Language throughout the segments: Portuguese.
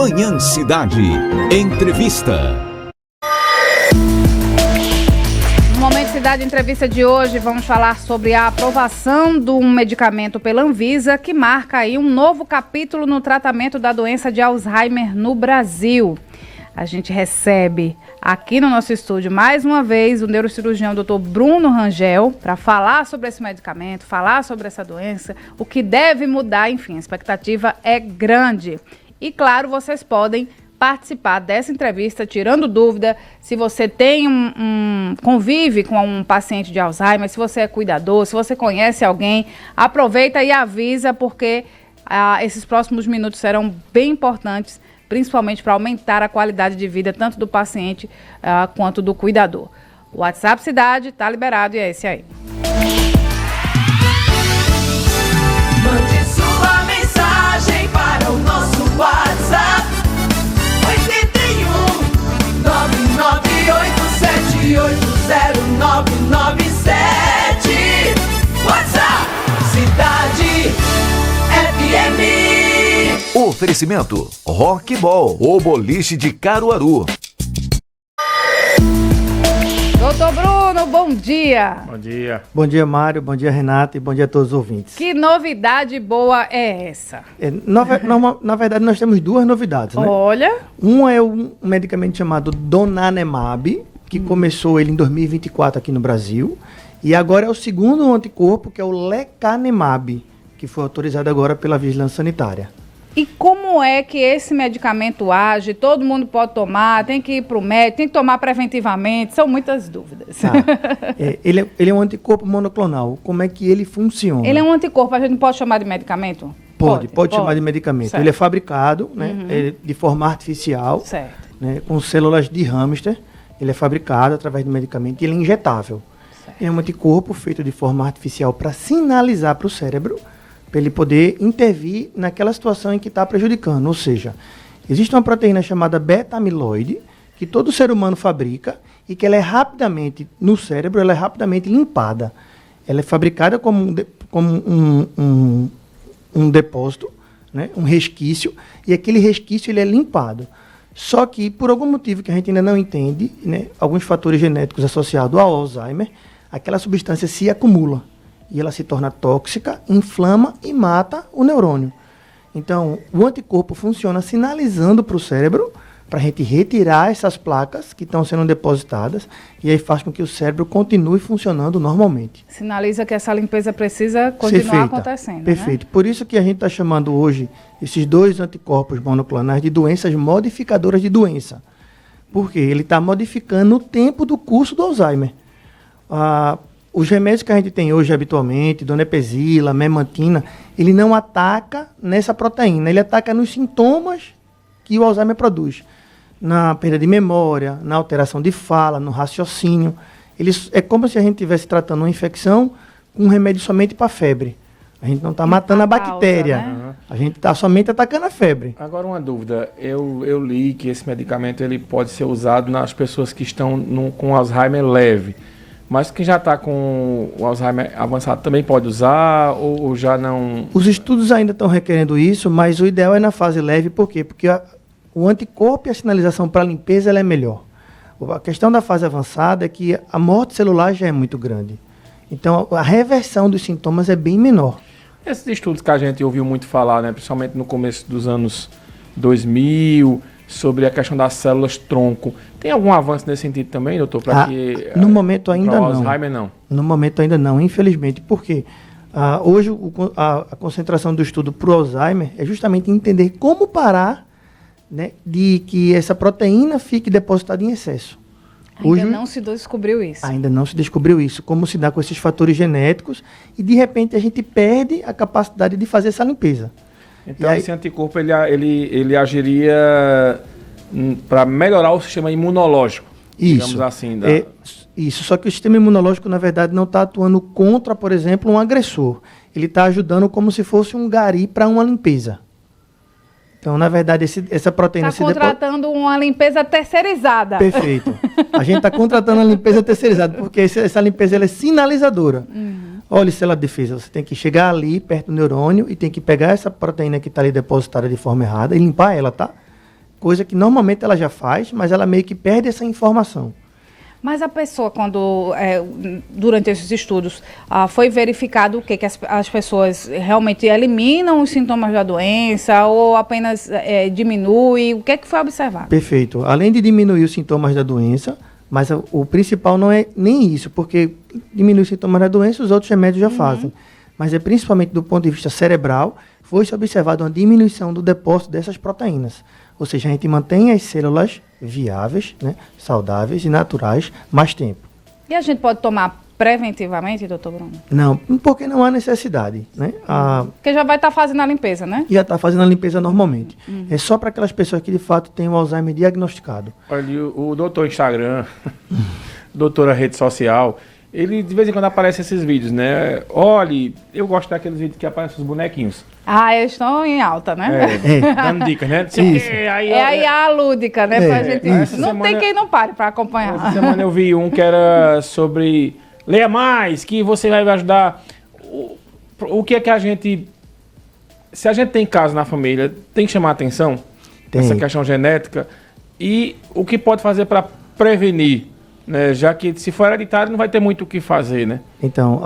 Manhã Cidade. Entrevista. No Momento Cidade Entrevista de hoje, vamos falar sobre a aprovação de um medicamento pela Anvisa que marca aí um novo capítulo no tratamento da doença de Alzheimer no Brasil. A gente recebe aqui no nosso estúdio, mais uma vez, o neurocirurgião Dr. Bruno Rangel, para falar sobre esse medicamento, falar sobre essa doença, o que deve mudar, enfim, a expectativa é grande. E, claro, vocês podem participar dessa entrevista, tirando dúvida, se você tem convive com um paciente de Alzheimer, se você é cuidador, se você conhece alguém, aproveita e avisa, porque esses próximos minutos serão bem importantes, principalmente para aumentar a qualidade de vida tanto do paciente quanto do cuidador. O WhatsApp Cidade está liberado e é esse aí. Mande sua mensagem para o nosso WhatsApp 81 998780997. WhatsApp Cidade FM. Oferecimento Rockball, o boliche de Caruaru. Doutor Bruno, bom dia. Bom dia. Bom dia, Mário. Bom dia, Renata. E bom dia a todos os ouvintes. Que novidade boa é essa? Na verdade, nós temos duas novidades, né? Olha. Um é um medicamento chamado Donanemab, que começou ele em 2024 aqui no Brasil. E agora é o segundo anticorpo, que é o Lecanemab, que foi autorizado agora pela Vigilância Sanitária. E como é que esse medicamento age? Todo mundo pode tomar? Tem que ir para o médico? Tem que tomar preventivamente? São muitas dúvidas. Ele é um anticorpo monoclonal. Como é que ele funciona? Ele é um anticorpo, a gente não pode chamar de medicamento? Pode chamar de medicamento. Certo. Ele é fabricado, né, de forma artificial, Certo. né, com células de hamster. Ele é fabricado através do medicamento e ele é injetável. Certo. Ele é um anticorpo feito de forma artificial para sinalizar para o cérebro, para ele poder intervir naquela situação em que está prejudicando. Ou seja, existe uma proteína chamada beta-amiloide, que todo ser humano fabrica e que ela é rapidamente, no cérebro, ela é rapidamente limpada. Ela é fabricada como um depósito, né, um resquício, e aquele resquício ele é limpado. Só que, por algum motivo que a gente ainda não entende, né, alguns fatores genéticos associados ao Alzheimer, aquela substância se acumula. E ela se torna tóxica, inflama e mata o neurônio. Então, o anticorpo funciona sinalizando para o cérebro, para a gente retirar essas placas que estão sendo depositadas, e aí faz com que o cérebro continue funcionando normalmente. Sinaliza que essa limpeza precisa continuar acontecendo. Perfeito. Né? Por isso que a gente está chamando hoje esses dois anticorpos monoclonais de doenças modificadoras de doença. Por quê? Ele está modificando o tempo do curso do Alzheimer. Os remédios que a gente tem hoje habitualmente, donepezila, memantina, ele não ataca nessa proteína, ele ataca nos sintomas que o Alzheimer produz. Na perda de memória, na alteração de fala, no raciocínio. É como se a gente estivesse tratando uma infecção com um remédio somente para febre. A gente não está matando a bactéria, né? A gente está somente atacando a febre. Agora uma dúvida, eu li que esse medicamento ele pode ser usado nas pessoas que estão com Alzheimer leve. Mas quem já está com o Alzheimer avançado também pode usar ou já não? Os estudos ainda estão requerendo isso, mas o ideal é na fase leve. Por quê? Porque o anticorpo e a sinalização para limpeza ela é melhor. A questão da fase avançada é que a morte celular já é muito grande. Então, a reversão dos sintomas é bem menor. Esses estudos que a gente ouviu muito falar, né, principalmente no começo dos anos 2000, sobre a questão das células tronco. Tem algum avanço nesse sentido também, doutor? No momento ainda não. Alzheimer não. No momento ainda não, infelizmente. Por quê? Hoje a concentração do estudo para o Alzheimer é justamente entender como parar, né, de que essa proteína fique depositada em excesso. Ainda não se descobriu isso. Ainda não se descobriu isso. Como se dá com esses fatores genéticos e de repente a gente perde a capacidade de fazer essa limpeza. Então esse anticorpo ele agiria para melhorar o sistema imunológico, digamos assim. Isso, só que o sistema imunológico, na verdade, não está atuando contra, por exemplo, um agressor. Ele está ajudando como se fosse um gari para uma limpeza. Então, na verdade, essa proteína... Está contratando uma limpeza terceirizada. Perfeito. A gente está contratando uma limpeza terceirizada, porque essa limpeza ela é sinalizadora. Olha, célula de defesa, você tem que chegar ali, perto do neurônio, e tem que pegar essa proteína que está ali depositada de forma errada e limpar ela, tá? coisa que normalmente ela já faz, mas ela meio que perde essa informação. Mas a pessoa, quando, durante esses estudos, foi verificado o quê? Que as pessoas realmente eliminam os sintomas da doença ou apenas diminui? O que é que foi observado? Perfeito. Além de diminuir os sintomas da doença, mas o principal não é nem isso, porque diminuir os sintomas da doença os outros remédios já fazem. Mas é principalmente do ponto de vista cerebral, foi-se observado uma diminuição do depósito dessas proteínas. Ou seja, a gente mantém as células viáveis, né, saudáveis e naturais mais tempo. E a gente pode tomar preventivamente, doutor Bruno? Não, porque não há necessidade. Né? Porque já vai estar fazendo a limpeza, né? Já está fazendo a limpeza normalmente. É só para aquelas pessoas que de fato têm o Alzheimer diagnosticado. Olha, o doutor Instagram, doutora rede social, ele de vez em quando aparece esses vídeos, né? Olha, eu gosto daqueles vídeos que aparecem os bonequinhos. Eles estão em alta, né? Dando dicas, né? Isso. Aí a lúdica, né? Pra gente, não semana, tem quem não pare para acompanhar. Essa semana eu vi um que era sobre leia mais, que você vai ajudar. O que é que a gente... Se a gente tem caso na família, tem que chamar atenção? Tem. Essa questão genética. E o que pode fazer para prevenir? Né? Já que se for hereditário não vai ter muito o que fazer, né? Então,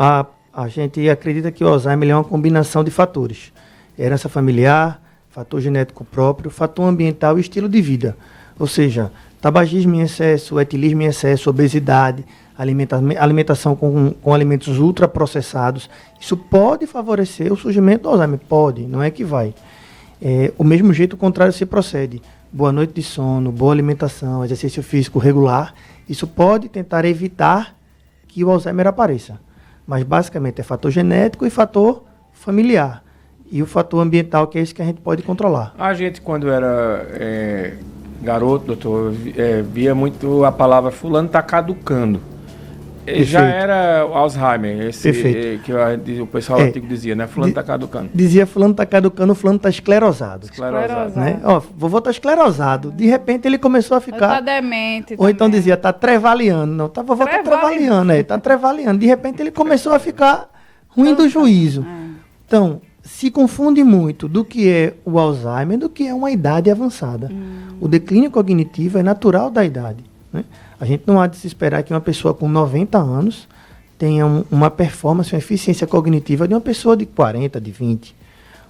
a gente acredita que o Alzheimer é uma combinação de fatores. Herança familiar, fator genético próprio, fator ambiental e estilo de vida. Ou seja, tabagismo em excesso, etilismo em excesso, obesidade, alimentação com alimentos ultraprocessados. Isso pode favorecer o surgimento do Alzheimer? Pode, não é que vai. O mesmo jeito o contrário se procede. Boa noite de sono, boa alimentação, exercício físico regular. Isso pode tentar evitar que o Alzheimer apareça. Mas basicamente é fator genético e fator familiar. E o fator ambiental, que é esse que a gente pode controlar. A gente, quando era garoto, doutor, via muito a palavra fulano está caducando. Já era Alzheimer, que o pessoal antigo dizia, né? Fulano está caducando. Dizia fulano está caducando, fulano está esclerosado. Esclerosado. Né? Vovô está esclerosado. De repente ele começou a ficar... Está demente. Ou então dizia, está trevaliando. Não, vovô está trevaliando, está trevaliando. De repente ele começou a ficar ruim do juízo. Então, se confunde muito do que é o Alzheimer do que é uma idade avançada. O declínio cognitivo é natural da idade, né? A gente não há de se esperar que uma pessoa com 90 anos tenha uma performance, uma eficiência cognitiva de uma pessoa de 40, de 20.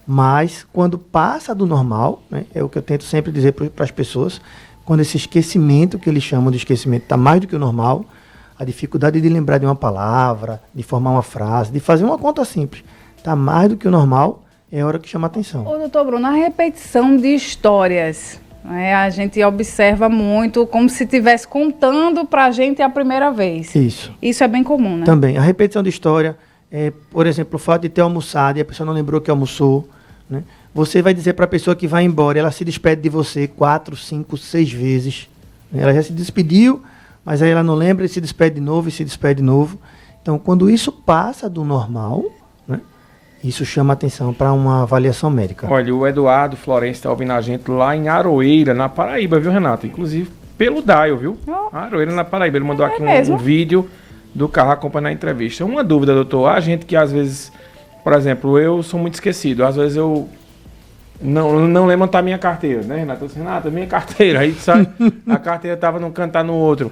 Mas, quando passa do normal, né, é o que eu tento sempre dizer para as pessoas, quando esse esquecimento, que eles chamam de esquecimento, está mais do que o normal, a dificuldade de lembrar de uma palavra, de formar uma frase, de fazer uma conta simples, está mais do que o normal, é a hora que chama atenção. Ô, doutor Bruno, a repetição de histórias... a gente observa muito como se estivesse contando para a gente a primeira vez. Isso é bem comum, né? Também. A repetição de história, por exemplo, o fato de ter almoçado e a pessoa não lembrou que almoçou, né? Você vai dizer para a pessoa que vai embora, ela se despede de você 4, 5, 6 vezes. Ela já se despediu, mas aí ela não lembra e se despede de novo e se despede de novo. Então, quando isso passa do normal, né, isso chama atenção para uma avaliação médica. Olha, o Eduardo Florencio está ouvindo a gente lá em Aroeira, na Paraíba, viu, Renato? Inclusive pelo Daio, viu? Aroeira, na Paraíba. Ele mandou aqui um vídeo do carro acompanhando a entrevista. Uma dúvida, doutor. A gente que às vezes, por exemplo, eu sou muito esquecido. Às vezes eu não lembro onde está a minha carteira, né, Renato? Eu disse, Renato, minha carteira. Aí sabe, a carteira estava num canto, tá no outro.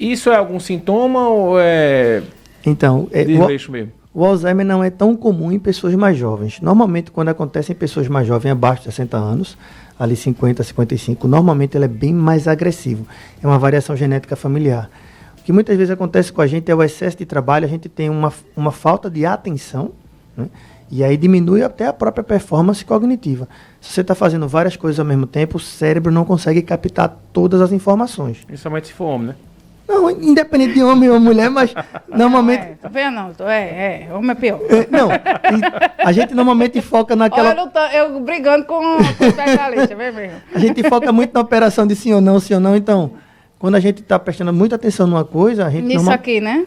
Isso é algum sintoma ou é... Então, desleixo mesmo? O Alzheimer não é tão comum em pessoas mais jovens. Normalmente, quando acontece em pessoas mais jovens, abaixo de 60 anos, ali 50, 55, normalmente ele é bem mais agressivo. É uma variação genética familiar. O que muitas vezes acontece com a gente é o excesso de trabalho, a gente tem uma falta de atenção, né? E aí diminui até a própria performance cognitiva. Se você está fazendo várias coisas ao mesmo tempo, o cérebro não consegue captar todas as informações. Principalmente se for homem, né? Não, independente de homem ou mulher, mas normalmente... Tá vendo? Não, homem é pior. Não, a gente normalmente foca naquela... Olha, eu brigando com o especialista, vem mesmo. A gente foca muito na operação de sim ou não, então, quando a gente está prestando muita atenção numa coisa, a gente... Nisso aqui, né?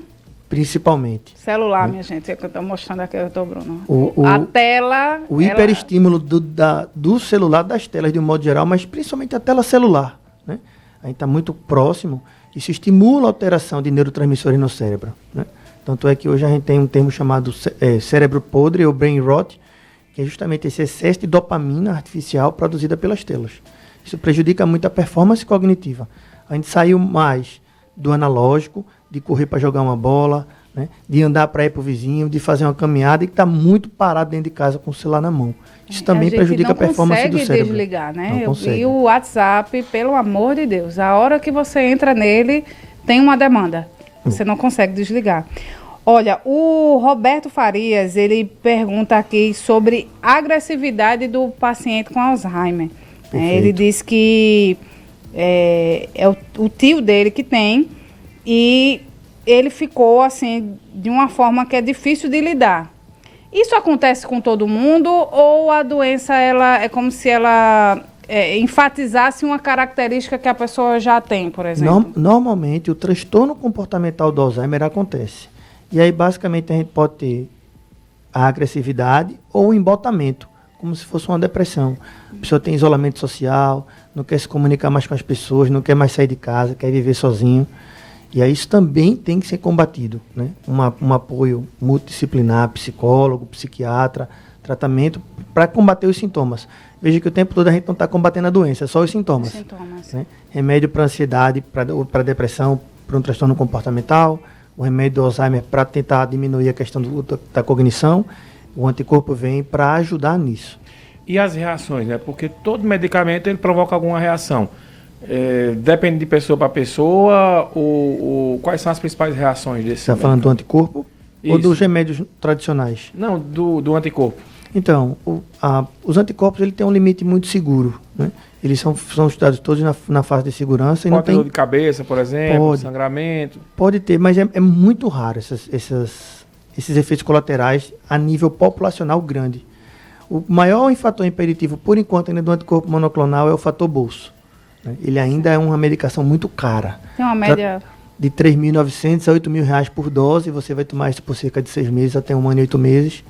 Principalmente. Celular, minha gente, é que eu estou mostrando aqui, doutor Bruno. A tela... O hiperestímulo do celular, das telas de um modo geral, mas principalmente a tela celular, né? A gente está muito próximo. Isso estimula a alteração de neurotransmissores no cérebro, né? Tanto é que hoje a gente tem um termo chamado cérebro podre, ou brain rot, que é justamente esse excesso de dopamina artificial produzida pelas telas. Isso prejudica muito a performance cognitiva. A gente saiu mais do analógico, de correr para jogar uma bola, né, de andar para ir para o vizinho, de fazer uma caminhada e que está muito parado dentro de casa com o celular na mão. Isso também prejudica a performance do cérebro. Não consegue desligar, né? Não consegue. E o WhatsApp, pelo amor de Deus, a hora que você entra nele, tem uma demanda. Você não consegue desligar. Olha, o Roberto Farias, ele pergunta aqui sobre a agressividade do paciente com Alzheimer. Ele diz que é o tio dele que tem e ele ficou assim, de uma forma que é difícil de lidar. Isso acontece com todo mundo ou a doença ela é como se ela enfatizasse uma característica que a pessoa já tem, por exemplo? Normalmente, o transtorno comportamental do Alzheimer acontece. E aí, basicamente, a gente pode ter a agressividade ou o embotamento, como se fosse uma depressão. A pessoa tem isolamento social, não quer se comunicar mais com as pessoas, não quer mais sair de casa, quer viver sozinho. E aí isso também tem que ser combatido, né? Um apoio multidisciplinar, psicólogo, psiquiatra, tratamento para combater os sintomas. Veja que o tempo todo a gente não está combatendo a doença, é só os sintomas. Né? Remédio para ansiedade, para depressão, para um transtorno comportamental, o remédio do Alzheimer para tentar diminuir a questão da cognição, o anticorpo vem para ajudar nisso. E as reações, né? Porque todo medicamento ele provoca alguma reação. Depende de pessoa para pessoa, quais são as principais reações desse? Você está falando do anticorpo? Isso. Ou dos remédios tradicionais? Não, do anticorpo. Então, os anticorpos ele tem um limite muito seguro, né? Eles são estudados todos na fase de segurança. Pode ter dor de cabeça, por exemplo, sangramento? Pode ter, mas é muito raro esses efeitos colaterais a nível populacional grande. O maior fator impeditivo, por enquanto, ainda do anticorpo monoclonal é o fator bolso. Ele ainda é uma medicação muito cara. Tem uma média de R$ 3.900 a R$ 8.000 por dose. Você vai tomar isso por cerca de 6 meses, até 1 ano e 8 meses.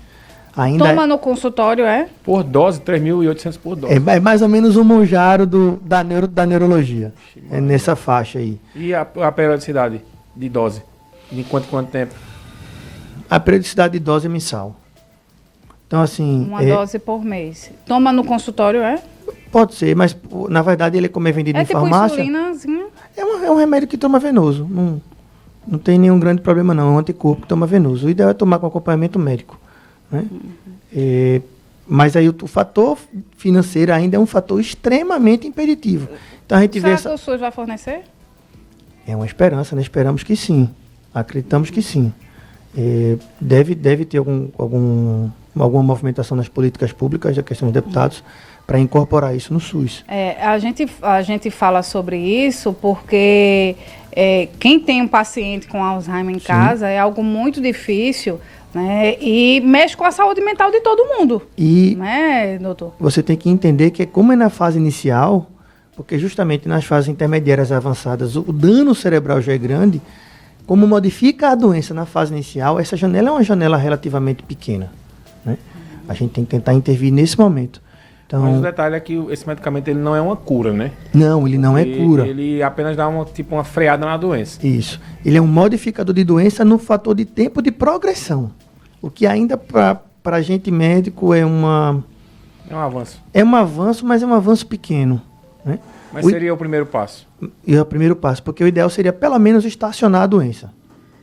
Toma no consultório, Por dose, 3.800 por dose. É mais ou menos o Monjaro da neurologia. É nessa faixa aí. E a periodicidade de dose? De quanto tempo? A periodicidade de dose é mensal. Então, assim... Uma dose por mês. Toma no consultório, Pode ser, mas na verdade ele como é vendido em tipo farmácia... insulinazinha? É um remédio que toma venoso. Não tem nenhum grande problema não. É um anticorpo que toma venoso. O ideal é tomar com acompanhamento médico. Né? Mas aí o fator financeiro ainda é um fator extremamente impeditivo. Então a gente vê que o SUS vai fornecer? É uma esperança, né? Esperamos que sim. Acreditamos que sim. Deve ter alguma movimentação nas políticas públicas da questão dos deputados para incorporar isso no SUS. A gente fala sobre isso porque quem tem um paciente com Alzheimer em casa é algo muito difícil, né? E mexe com a saúde mental de todo mundo. E né, doutor? Você tem que entender que como é na fase inicial, porque justamente nas fases intermediárias avançadas o dano cerebral já é grande, como modifica a doença na fase inicial, essa janela é uma janela relativamente pequena. Né? A gente tem que tentar intervir nesse momento. Então, mas o detalhe é que esse medicamento ele não é uma cura, né? Não, ele não é cura. Ele apenas dá uma freada na doença. Isso. Ele é um modificador de doença no fator de tempo de progressão. O que ainda para a gente médico é um avanço. É um avanço, mas é um avanço pequeno. Né? Mas seria o primeiro passo? É o primeiro passo, porque o ideal seria pelo menos estacionar a doença.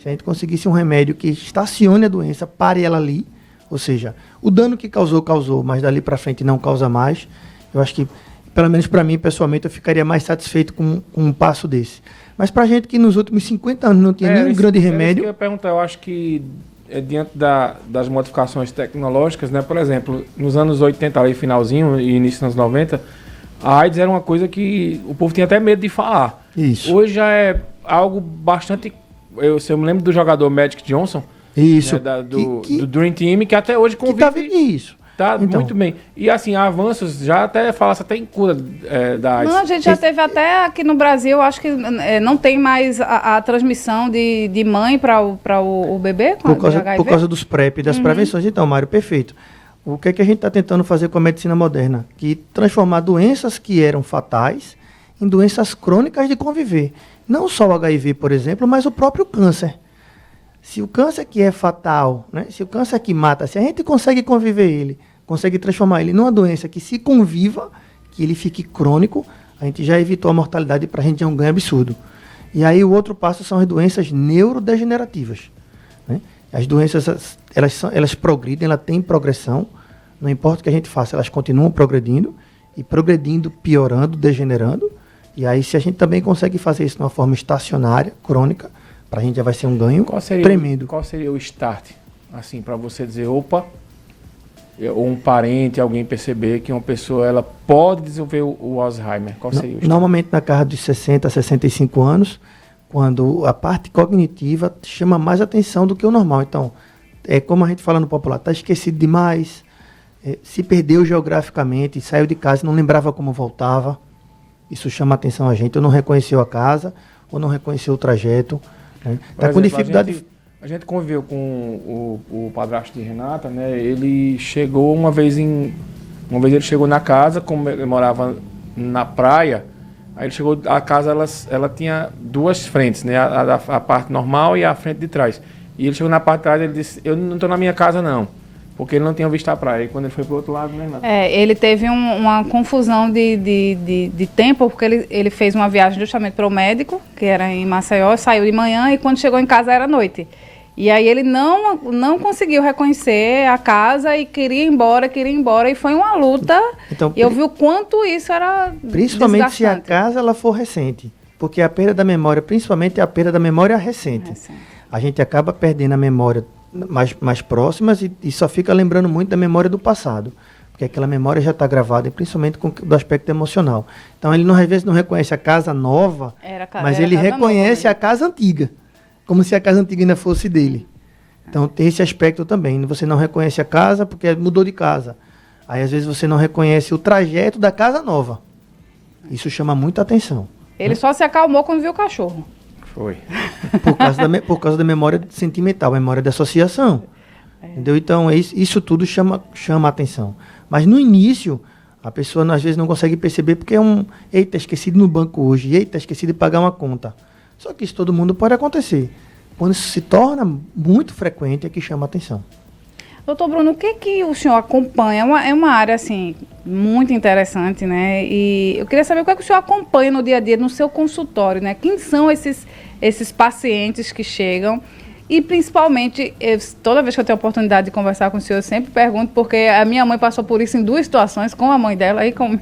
Se a gente conseguisse um remédio que estacione a doença, pare ela ali, ou seja, o dano que causou, mas dali para frente não causa mais. Eu acho que, pelo menos para mim, pessoalmente, eu ficaria mais satisfeito com um passo desse. Mas para gente que nos últimos 50 anos não tinha nenhum grande remédio... Eu ia perguntar, eu acho que diante das modificações tecnológicas, né? Por exemplo, nos anos 80, ali, finalzinho e início dos anos 90, a AIDS era uma coisa que o povo tinha até medo de falar. Isso. Hoje já é algo bastante... Eu me lembro do jogador Magic Johnson, isso, né, do Dream Team, que até hoje convive... Isso. Tá, então, muito bem. E assim, avanços, já até fala-se até em cura da AIDS. Não, a gente já teve até aqui no Brasil, acho que não tem mais a transmissão de mãe para o bebê com por causa dos PrEP, das prevenções. Então, Mário, perfeito. O que é que a gente está tentando fazer com a medicina moderna? Que transformar doenças que eram fatais em doenças crônicas de conviver. Não só o HIV, por exemplo, mas o próprio câncer. Se o câncer que é fatal, né, se o câncer que mata, se a gente consegue conviver ele, consegue transformar ele numa doença que se conviva, que ele fique crônico, a gente já evitou a mortalidade, para a gente é um ganho absurdo. E aí o outro passo são as doenças neurodegenerativas, né? As doenças, elas progridem, elas têm progressão, não importa o que a gente faça, elas continuam progredindo, e progredindo, piorando, degenerando. E aí, se a gente também consegue fazer isso de uma forma estacionária, crônica, para a gente já vai ser um ganho tremendo. Qual seria o start, assim, para você dizer, opa, ou um parente, alguém perceber que uma pessoa ela pode desenvolver o Alzheimer? Qual seria o start? Normalmente na casa dos 60 a 65 anos, quando a parte cognitiva chama mais atenção do que o normal. Então, como a gente fala no popular, está esquecido demais, se perdeu geograficamente, saiu de casa e não lembrava como voltava. Isso chama atenção a gente, ou não reconheceu a casa, ou não reconheceu o trajeto. Né? Tá com dificuldade. A gente conviveu com o padrasto de Renata, né? Ele chegou uma vez ele chegou na casa, como ele morava na praia, aí ele chegou, a casa ela tinha duas frentes, né? A parte normal e a frente de trás. E ele chegou na parte de trás, ele disse, eu não estou na minha casa não, porque ele não tinha visto a praia. E quando ele foi pro outro lado, né, Renata? Ele teve uma confusão de tempo, porque ele fez uma viagem justamente para o médico, que era em Maceió, saiu de manhã e quando chegou em casa era noite. E aí ele não conseguiu reconhecer a casa e queria ir embora, e foi uma luta. Então, e eu vi o quanto isso era principalmente se a casa ela for recente, porque a perda da memória, principalmente a perda da memória recente. A gente acaba perdendo a memória mais próximas e só fica lembrando muito da memória do passado, porque aquela memória já está gravada, principalmente do aspecto emocional. Então ele às vezes não reconhece a casa nova, mas ele reconhece a casa antiga, como se a casa antiga ainda fosse dele. Então tem esse aspecto também. Você não reconhece a casa porque mudou de casa. Aí às vezes você não reconhece o trajeto da casa nova. Isso chama muita atenção. Ele só se acalmou quando viu o cachorro. Foi. Por causa da memória sentimental, memória de associação. Entendeu? Então isso tudo chama atenção. Mas no início, a pessoa às vezes não consegue perceber porque eita, esqueci no banco hoje, eita, esqueci de pagar uma conta. Só que isso todo mundo pode acontecer. Quando isso se torna muito frequente, é que chama atenção. Doutor Bruno, o que o senhor acompanha? É uma área, assim, muito interessante, né? E eu queria saber o que o senhor acompanha no dia a dia, no seu consultório, né? Quem são esses pacientes que chegam? E, principalmente, toda vez que eu tenho a oportunidade de conversar com o senhor, eu sempre pergunto, porque a minha mãe passou por isso em duas situações, com a mãe dela e com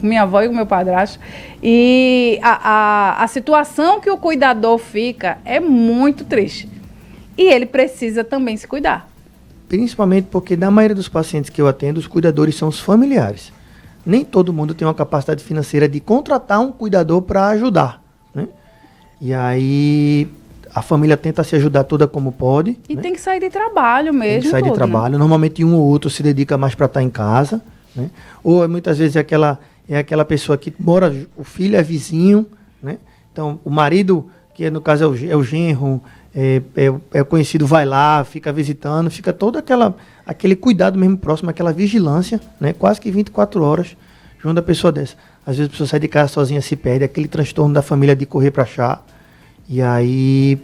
minha avó e com meu padrasto. E a situação que o cuidador fica é muito triste. E ele precisa também se cuidar. Principalmente porque, na maioria dos pacientes que eu atendo, os cuidadores são os familiares. Nem todo mundo tem uma capacidade financeira de contratar um cuidador para ajudar, né? E aí a família tenta se ajudar toda como pode. E né? Tem que sair de trabalho mesmo. Tem que sair de trabalho. Né? Normalmente um ou outro se dedica mais para estar em casa, né? Ou muitas vezes é aquela pessoa que mora, o filho é vizinho, né? Então o marido, que no caso é o genro, é conhecido, vai lá, fica visitando, fica todo aquele cuidado mesmo próximo, aquela vigilância, né? Quase que 24 horas junto a pessoa dessa. Às vezes a pessoa sai de casa sozinha, se perde, aquele transtorno da família de correr para achar. E aí,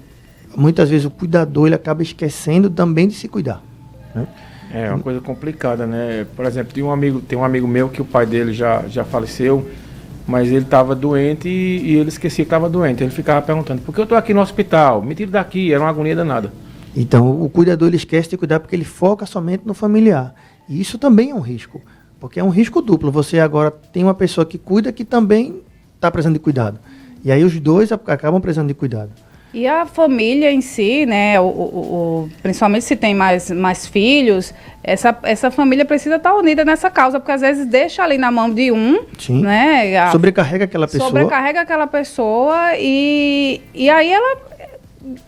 muitas vezes o cuidador ele acaba esquecendo também de se cuidar, né? É uma coisa complicada, né? Por exemplo, tem um amigo meu que o pai dele já faleceu, mas ele estava doente e ele esquecia que estava doente. Ele ficava perguntando, por que eu estou aqui no hospital? Me tira daqui, era uma agonia danada. Então, o cuidador ele esquece de cuidar porque ele foca somente no familiar. E isso também é um risco, porque é um risco duplo. Você agora tem uma pessoa que cuida que também está precisando de cuidado. E aí os dois acabam precisando de cuidado. E a família em si, né, principalmente se tem mais filhos, essa família precisa estar unida nessa causa, porque às vezes deixa ali na mão de um, sim, né? Sobrecarrega aquela pessoa. Sobrecarrega aquela pessoa e aí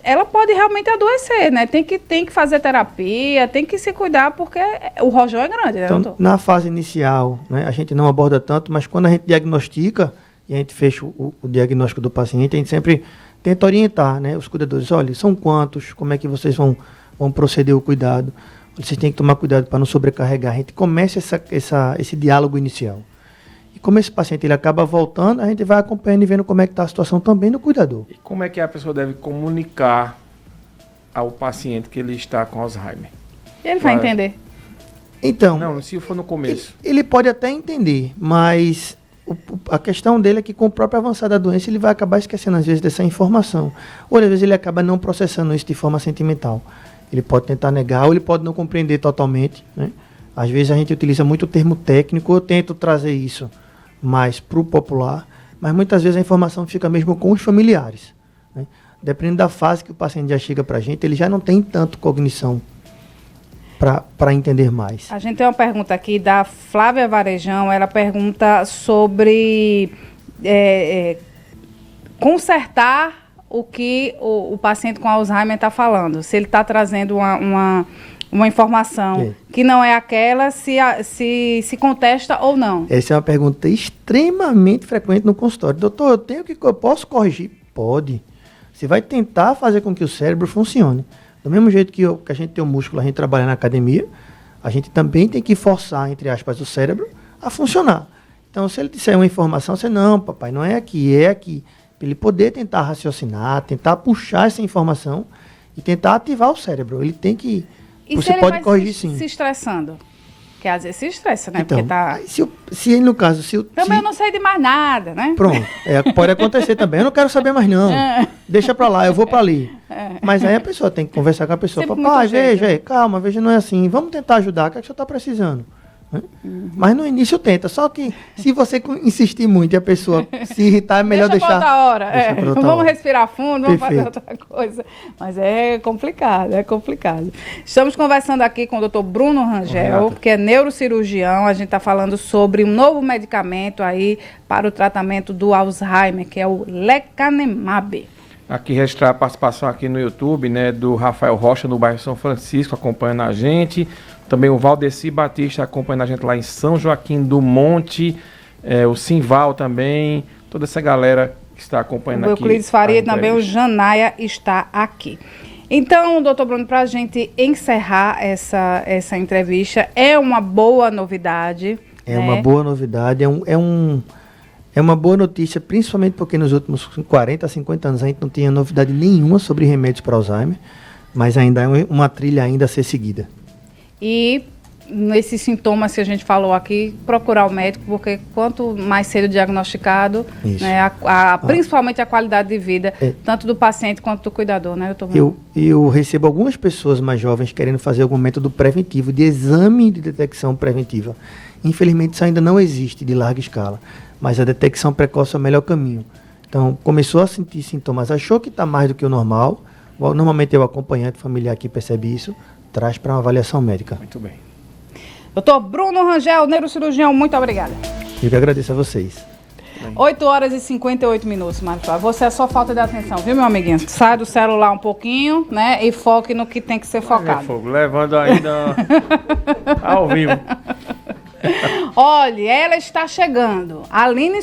ela pode realmente adoecer, né? Tem que fazer terapia, tem que se cuidar, porque o rojão é grande, né, então, doutor? Na fase inicial, né, a gente não aborda tanto, mas quando a gente diagnostica, e a gente fecha o diagnóstico do paciente, a gente sempre tenta orientar, né, os cuidadores. Olha, são quantos? Como é que vocês vão proceder o cuidado? Vocês têm que tomar cuidado para não sobrecarregar. A gente começa esse diálogo inicial. E como esse paciente ele acaba voltando, a gente vai acompanhando e vendo como é que está a situação também do cuidador. E como é que a pessoa deve comunicar ao paciente que ele está com Alzheimer? Ele vai entender. Então, não, se for no começo. Ele pode até entender, mas A questão dele é que com o próprio avançar da doença ele vai acabar esquecendo às vezes dessa informação. Ou às vezes ele acaba não processando isso de forma sentimental. Ele pode tentar negar ou ele pode não compreender totalmente, né? Às vezes a gente utiliza muito o termo técnico, eu tento trazer isso mais para o popular, mas muitas vezes a informação fica mesmo com os familiares, né? Dependendo da fase que o paciente já chega para a gente, ele já não tem tanto cognição para entender mais. A gente tem uma pergunta aqui da Flávia Varejão, ela pergunta sobre consertar o que o paciente com Alzheimer está falando, se ele está trazendo uma informação que não é aquela, se contesta ou não. Essa é uma pergunta extremamente frequente no consultório. Doutor, eu posso corrigir? Pode. Você vai tentar fazer com que o cérebro funcione. Do mesmo jeito que a gente tem o músculo, a gente trabalha na academia, a gente também tem que forçar, entre aspas, o cérebro a funcionar. Então, se ele disser uma informação, você, não, papai, não é aqui, é aqui. Para ele poder tentar raciocinar, tentar puxar essa informação e tentar ativar o cérebro. Ele tem que... E você se ele pode vai corrigir sim. se estressando? Porque às vezes se estressa, né? Então, porque tá... se no caso... Também eu não sei de mais nada, né? Pronto, pode acontecer também. Eu não quero saber mais não. Deixa pra lá, eu vou pra ali. Mas aí a pessoa tem que conversar com a pessoa. Sempre Papai, muito jeito, veja, calma, veja, não é assim. Vamos tentar ajudar, o que é que o senhor está precisando? Né? Mas no início tenta. Só que se você insistir muito e a pessoa se irritar, é melhor deixa deixar... pra outra hora. Deixa pra outra Vamos hora. respirar fundo, vamos fazer Perfeito. outra coisa. Mas é complicado, é complicado. Estamos conversando aqui com o Dr. Bruno Rangel, que é neurocirurgião. A gente está falando sobre um novo medicamento aí para o tratamento do Alzheimer, que é o lecanemab. Aqui registrar a participação aqui no YouTube, né, do Rafael Rocha, no bairro São Francisco, acompanhando a gente. Também o Valdeci Batista acompanhando a gente lá em São Joaquim do Monte. O Simval também. Toda essa galera que está acompanhando O aqui. Euclides Faria também, o Janaia está aqui. Então, doutor Bruno, para a gente encerrar essa entrevista, é uma boa novidade. É uma boa novidade, é uma boa notícia, principalmente porque nos últimos 40 a 50 anos a gente não tinha novidade nenhuma sobre remédios para Alzheimer, mas ainda é uma trilha ainda a ser seguida. E nesses sintomas que a gente falou aqui, procurar o médico, porque quanto mais cedo diagnosticado, né, principalmente a qualidade de vida, tanto do paciente quanto do cuidador, né, doutor Bruno? Eu recebo algumas pessoas mais jovens querendo fazer algum método preventivo, de exame de detecção preventiva. Infelizmente isso ainda não existe de larga escala, mas a detecção precoce é o melhor caminho. Então, começou a sentir sintomas, achou que está mais do que o normal, normalmente é o acompanhante familiar que percebe isso, traz para uma avaliação médica. Muito bem. Doutor Bruno Rangel, neurocirurgião, muito obrigada. Eu que agradeço a vocês. 8 horas e 58 minutos, Mário Flávio. Você é só falta de atenção, viu, meu amiguinho? Sai do celular um pouquinho, né, e foque no que tem que ser focado. Fogo, levando ainda ao vivo. Olha, ela está chegando. Aline